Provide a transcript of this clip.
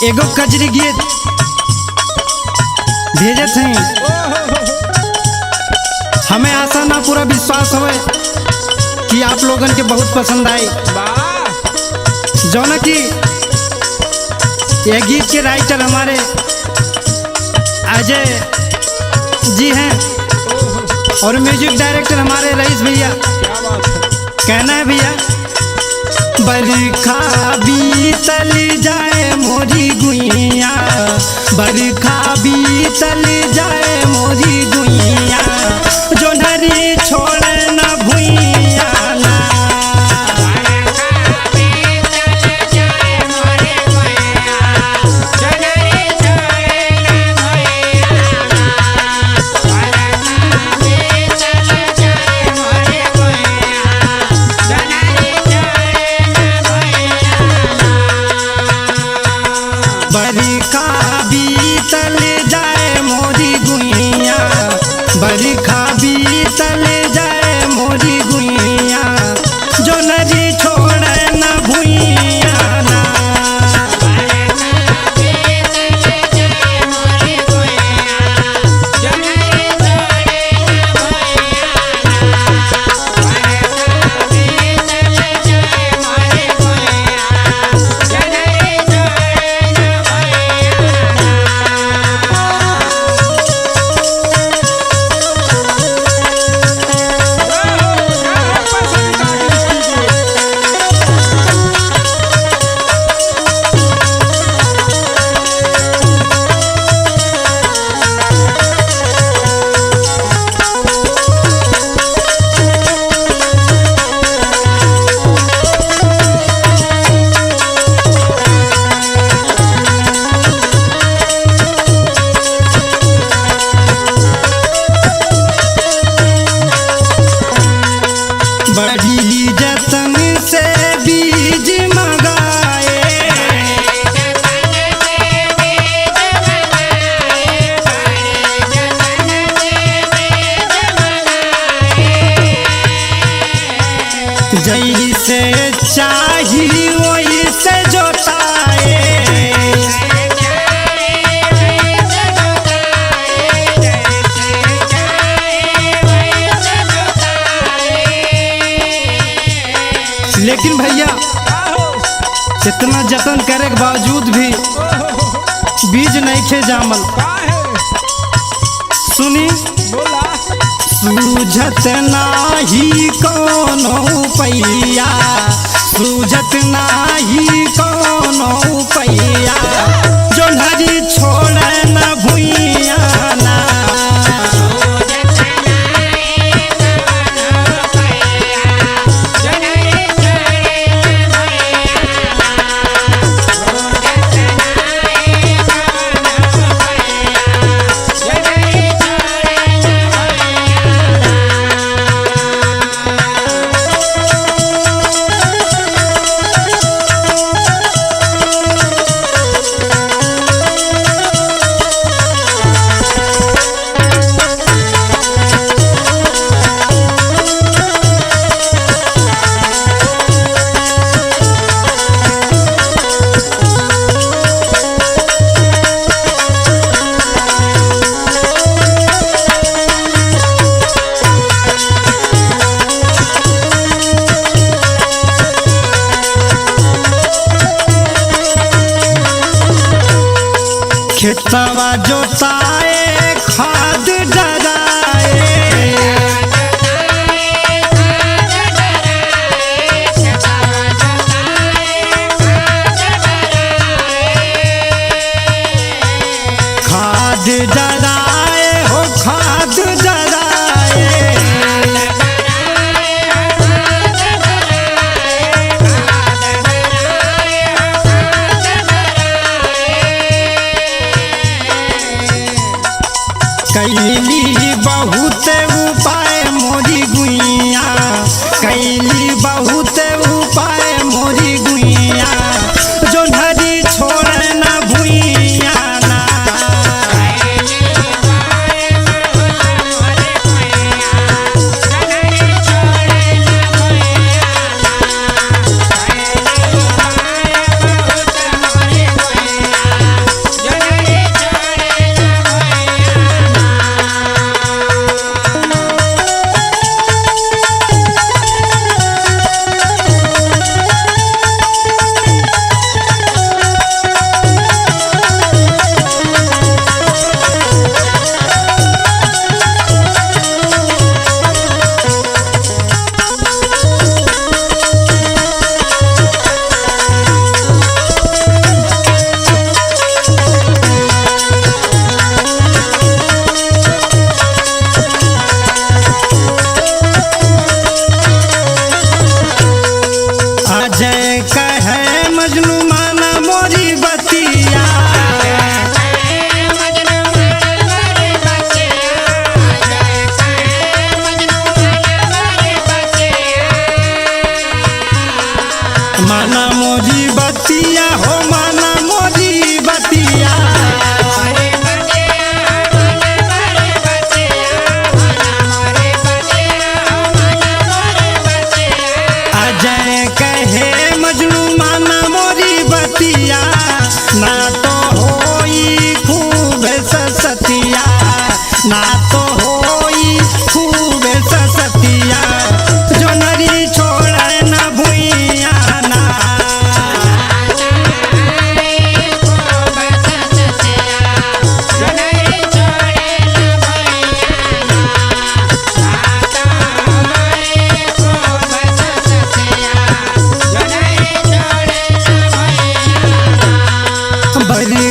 एगो कजरी गीत भेजे थे। हमें आशा ना पूरा विश्वास हो कि आप लोगन के बहुत पसंद आए। जौन कि ये गीत के राइटर हमारे अजय जी हैं और म्यूजिक डायरेक्टर हमारे रईस भैया। कहना है भैया, बरखा बीतल जाए मोरी गुइया, बरखा बीतल जाए मोरी गुइया, जोनहरी छोड़े न भुइया ना। बरखा बीतल जाए मोरी गुइया, बरखा बीतल जाए मोरी गुइया, जोनहरी छोड़े न भुइया ना। बड़ी जतन से बीज मंगाए, जैसे चाही वैसे जोताए। लेकिन भैया इतना जतन करे के बावजूद भी बीज नहीं खे जामल। सुनी, सूझत नाही कोनो पैया, सूझत नाही कोनो पैया, जोनहरी छोड़े न भुइया ना। खेतवा जोताए खाद डराए, खाद डराए हो खाद डराए। कैली बहुत उपाय मोरी गुइया, कैली बहुत उपाय मोरी गुइया, जोनहरी छोड़े न भुइया ना। बरी